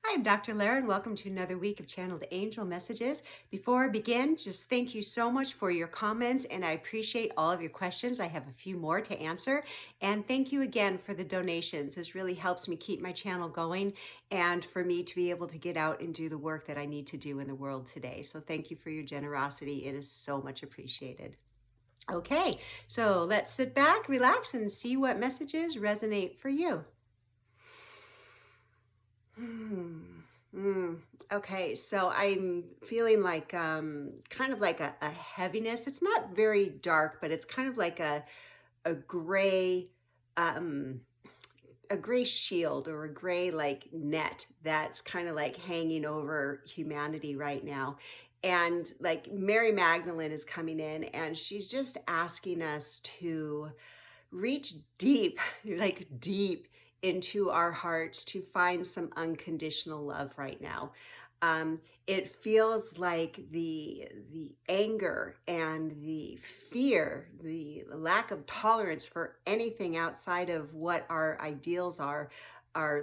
Hi, I'm Dr. Lara, and welcome to another week of Channeled Angel Messages. Before I begin, just thank you so much for your comments, and I appreciate all of your questions. I have a few more to answer, and thank you again for the donations. This really helps me keep my channel going and for me to be able to get out and do the work that I need to do in the world today. So thank you for your generosity. It is so much appreciated. Okay, so let's sit back, relax, and see what messages resonate for you. Okay, so I'm feeling like kind of like a heaviness. It's not very dark, but it's kind of like a gray um a gray shield or a gray like net that's kind of like hanging over humanity right now. And like Mary Magdalene is coming in and she's just asking us to reach deep, like deep into our hearts to find some unconditional love right now. It feels like the anger and the fear, the lack of tolerance for anything outside of what our ideals are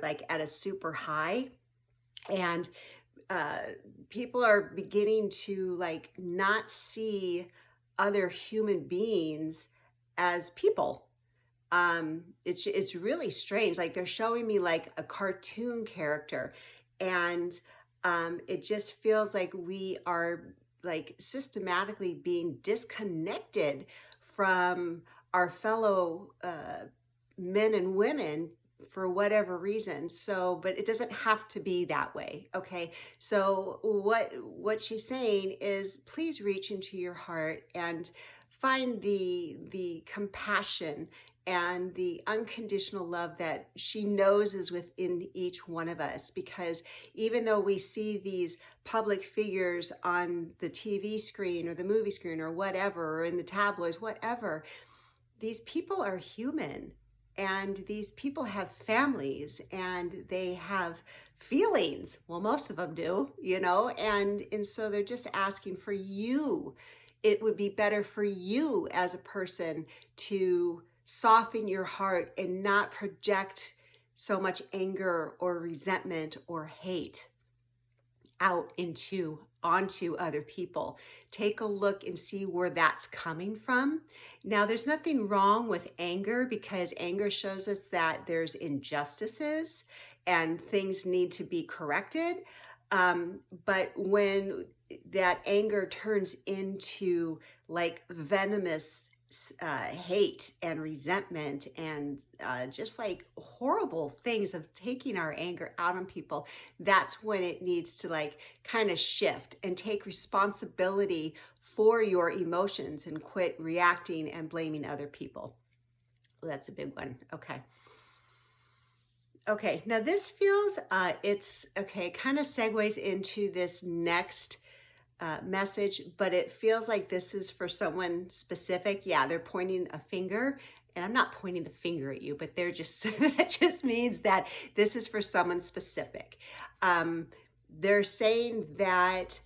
like at a super high. And uh, people are beginning to like not see other human beings as people. It's really strange. Like they're showing me like a cartoon character, and it just feels like we are like systematically being disconnected from our fellow men and women for whatever reason. So, but it doesn't have to be that way. Okay. So what she's saying is please reach into your heart and find the compassion and the unconditional love that she knows is within each one of us. Because even though we see these public figures on the TV screen or the movie screen or whatever, or in the tabloids, whatever, these people are human, and these people have families and they have feelings. Well, most of them do, and so they're just asking for you. It would be better for you as a person to soften your heart and not project so much anger or resentment or hate out onto other people. Take a look and see where that's coming from. Now, there's nothing wrong with anger, because anger shows us that there's injustices and things need to be corrected. But when that anger turns into like venomous hate and resentment and just like horrible things of taking our anger out on people, that's when it needs to like kind of shift and take responsibility for your emotions and quit reacting and blaming other people. That's a big one. Okay, now this feels, it's okay, kind of segues into this next message, but it feels like this is for someone specific. Yeah, they're pointing a finger, and I'm not pointing the finger at you, but they're just, that just means that this is for someone specific. They're saying that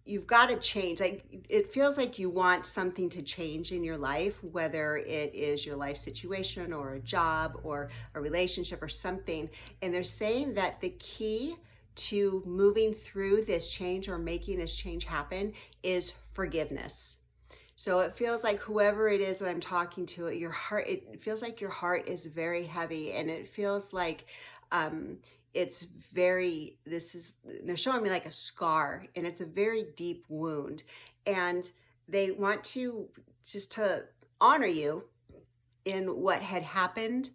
you've got to change. Like it feels like you want something to change in your life, whether it is your life situation or a job or a relationship or something. And they're saying that the key to moving through this change or making this change happen is forgiveness. So it feels like whoever it is that I'm talking to, your heart, it feels like your heart is very heavy, and it feels like they're showing me like a scar, and it's a very deep wound, and they want to just to honor you in what had happened.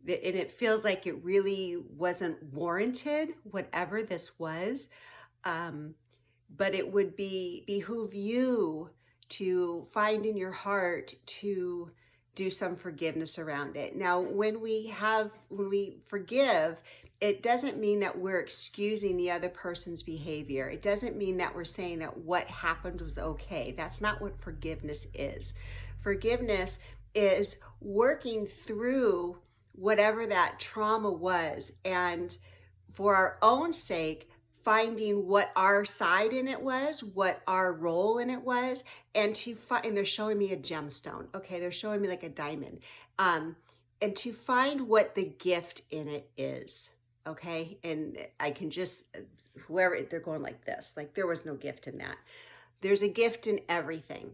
And it feels like it really wasn't warranted, whatever this was. But it would behoove you to find in your heart to do some forgiveness around it. Now, when we forgive, it doesn't mean that we're excusing the other person's behavior. It doesn't mean that we're saying that what happened was okay. That's not what forgiveness is. Forgiveness is working through whatever that trauma was, and for our own sake, finding what our side in it was, what our role in it was, and they're showing me a gemstone. Okay, they're showing me like a diamond. and to find what the gift in it is. Okay. And I can just, whoever, they're going like this, like there was no gift in that. There's a gift in everything.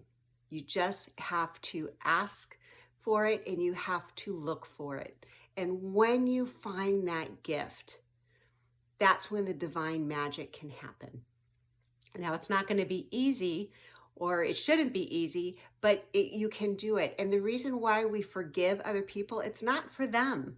You just have to ask for it and you have to look for it. And when you find that gift, that's when the divine magic can happen. Now, it's not going to be easy, or it shouldn't be easy, but you can do it. And the reason why we forgive other people, it's not for them.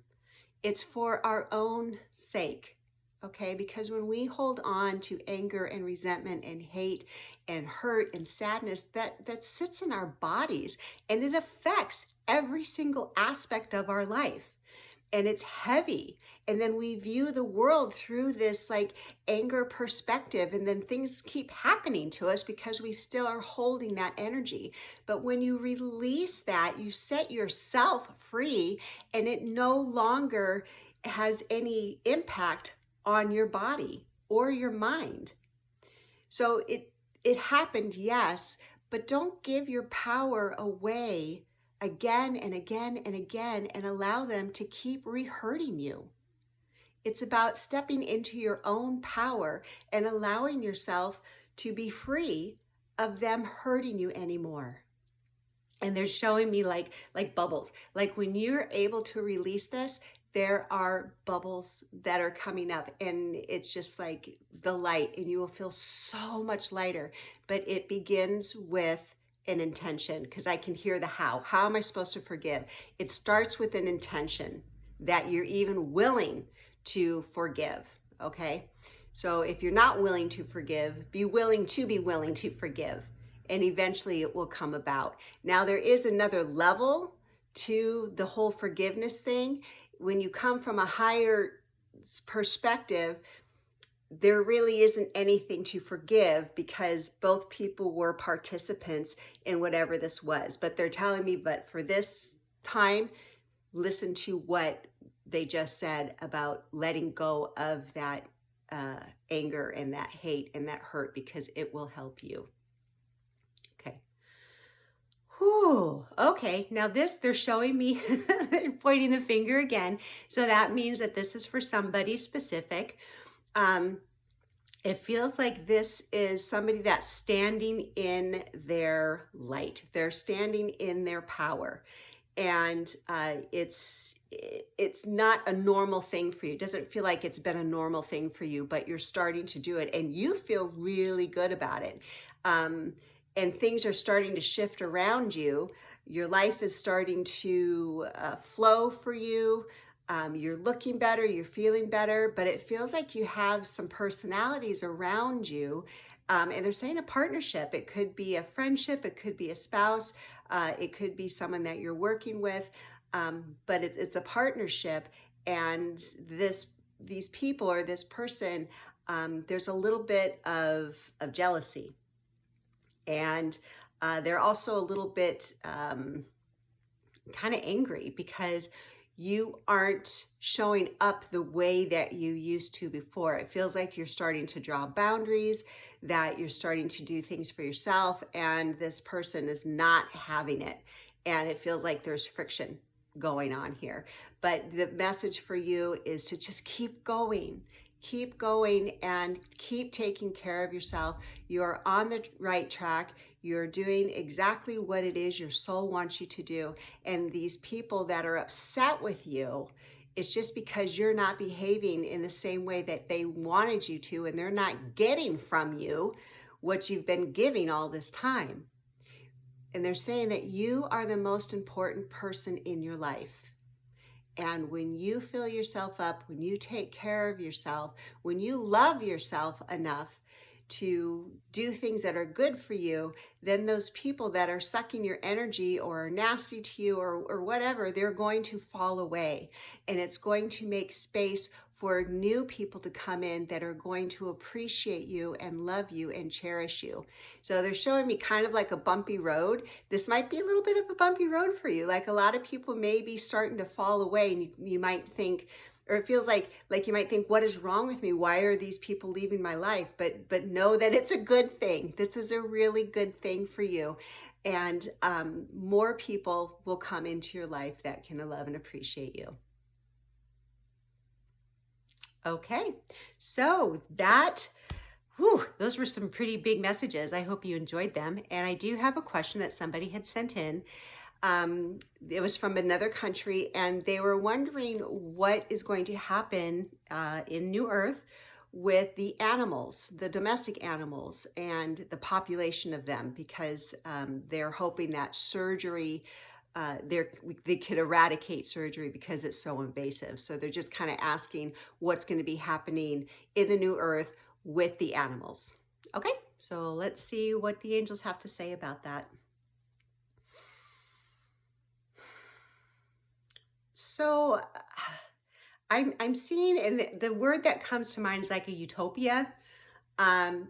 It's for our own sake. Okay, because when we hold on to anger and resentment and hate and hurt and sadness, that sits in our bodies and it affects every single aspect of our life. And it's heavy. And then we view the world through this like anger perspective, and then things keep happening to us because we still are holding that energy. But when you release that, you set yourself free, and it no longer has any impact on your body or your mind. So it happened, yes, but don't give your power away again and again and again and allow them to keep re-hurting you. It's about stepping into your own power and allowing yourself to be free of them hurting you anymore. And they're showing me like bubbles. Like when you're able to release this, there are bubbles that are coming up, and it's just like the light, and you will feel so much lighter. But it begins with an intention, because I can hear the how. How am I supposed to forgive? It starts with an intention that you're even willing to forgive, okay? So if you're not willing to forgive, be willing to forgive, and eventually it will come about. Now, there is another level to the whole forgiveness thing. When you come from a higher perspective, there really isn't anything to forgive because both people were participants in whatever this was. But they're telling me, but for this time, listen to what they just said about letting go of that anger and that hate and that hurt, because it will help you. Okay. Whew. Okay. Now this, they're showing me, they're pointing the finger again. So that means that this is for somebody specific. It feels like this is somebody that's standing in their light. They're standing in their power. And it's not a normal thing for you. It doesn't feel like it's been a normal thing for you, but you're starting to do it and you feel really good about it. And things are starting to shift around you. Your life is starting to flow for you. You're looking better, you're feeling better, but it feels like you have some personalities around you. And they're saying a partnership. It could be a friendship, it could be a spouse, it could be someone that you're working with, but it's a partnership. And these people or this person, there's a little bit of jealousy. And they're also a little bit kind of angry because you aren't showing up the way that you used to before. It feels like you're starting to draw boundaries, that you're starting to do things for yourself, and this person is not having it. And it feels like there's friction going on here. But the message for you is to just keep going and keep taking care of yourself. You're on the right track. You're doing exactly what it is your soul wants you to do. And these people that are upset with you, it's just because you're not behaving in the same way that they wanted you to, and they're not getting from you what you've been giving all this time. And they're saying that you are the most important person in your life. And when you fill yourself up, when you take care of yourself, when you love yourself enough to do things that are good for you, then those people that are sucking your energy or are nasty to you or whatever, they're going to fall away. And it's going to make space for new people to come in that are going to appreciate you and love you and cherish you. So they're showing me kind of like a bumpy road. This might be a little bit of a bumpy road for you. Like a lot of people may be starting to fall away, and you might think, or it feels like you might think, what is wrong with me? Why are these people leaving my life? But know that it's a good thing. This is a really good thing for you. and more people will come into your life that can love and appreciate you. Okay, so those were some pretty big messages. I hope you enjoyed them. And I do have a question that somebody had sent in. It was from another country, and they were wondering what is going to happen in New Earth with the animals, the domestic animals, and the population of them, because they're hoping that surgery, they could eradicate surgery because it's so invasive. So they're just kind of asking what's going to be happening in the New Earth with the animals. Okay, so let's see what the angels have to say about that. So I'm seeing, and the word that comes to mind is like a utopia.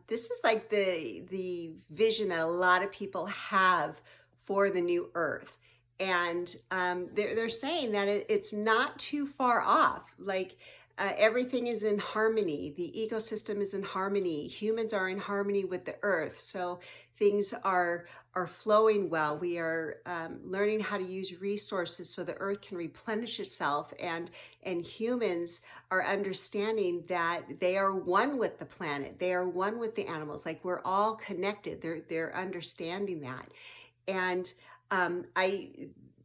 This is like the vision that a lot of people have for the new earth. And they're saying that it's not too far off. Like everything is in harmony. The ecosystem is in harmony. Humans are in harmony with the earth. So things are flowing well. We are learning how to use resources so the earth can replenish itself, and humans are understanding that they are one with the planet. They are one with the animals. Like we're all connected. They're understanding that, and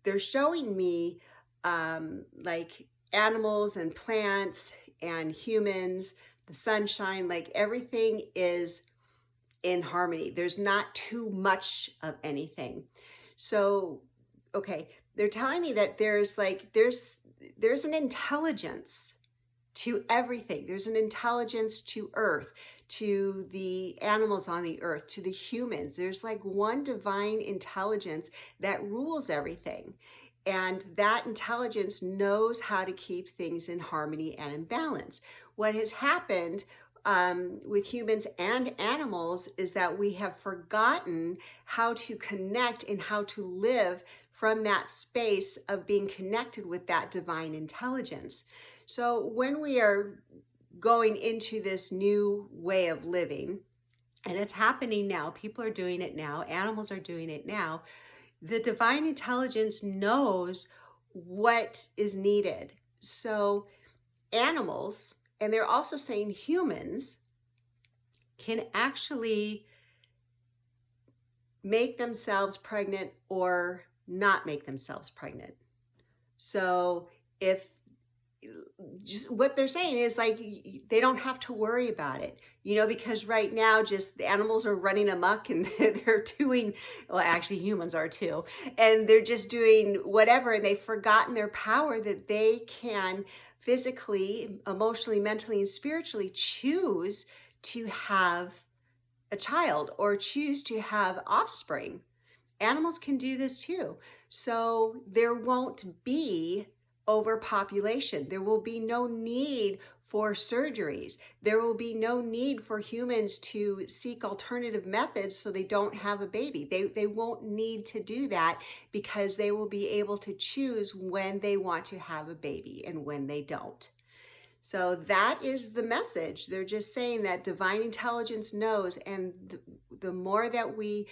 they're showing me like animals and plants and humans, the sunshine, like everything is in harmony. There's not too much of anything. So, okay, they're telling me that there's an intelligence to everything. There's an intelligence to earth, to the animals on the earth, to the humans. There's like one divine intelligence that rules everything. And that intelligence knows how to keep things in harmony and in balance. What has happened with humans and animals is that we have forgotten how to connect and how to live from that space of being connected with that divine intelligence. So when we are going into this new way of living, and it's happening now, people are doing it now, animals are doing it now, the divine intelligence knows what is needed. So animals, and they're also saying humans, can actually make themselves pregnant or not make themselves pregnant. So if just what they're saying is like they don't have to worry about it, because right now just the animals are running amok, and they're doing, well, actually humans are too, and they're just doing whatever, and they've forgotten their power that they can physically, emotionally, mentally, and spiritually choose to have a child or choose to have offspring. Animals can do this too. So there won't be overpopulation. There will be no need for surgeries. There will be no need for humans to seek alternative methods so they don't have a baby. They won't need to do that because they will be able to choose when they want to have a baby and when they don't. So that is the message. They're just saying that divine intelligence knows, and the more that we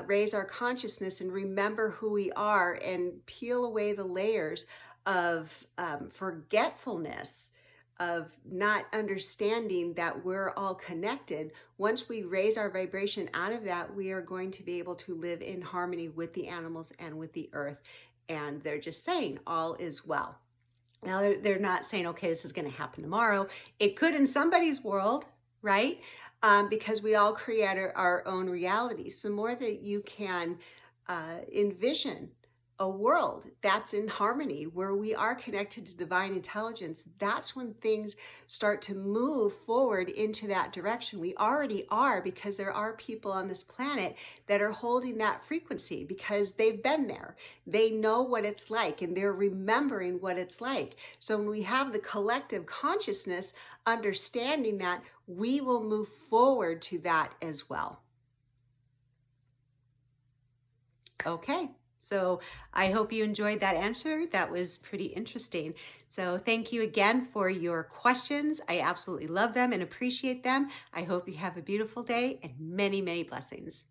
raise our consciousness and remember who we are and peel away the layers of forgetfulness, of not understanding that we're all connected, once we raise our vibration out of that, we are going to be able to live in harmony with the animals and with the earth. And they're just saying all is well. Now, they're not saying, okay, this is going to happen tomorrow. It could in somebody's world, right? Because we all create our own reality. So more that you can envision a world that's in harmony, where we are connected to divine intelligence, that's when things start to move forward into that direction. We already are, because there are people on this planet that are holding that frequency because they've been there. They know what it's like, and they're remembering what it's like. So when we have the collective consciousness understanding that, we will move forward to that as well. Okay. So I hope you enjoyed that answer. That was pretty interesting. So thank you again for your questions. I absolutely love them and appreciate them. I hope you have a beautiful day and many, many blessings.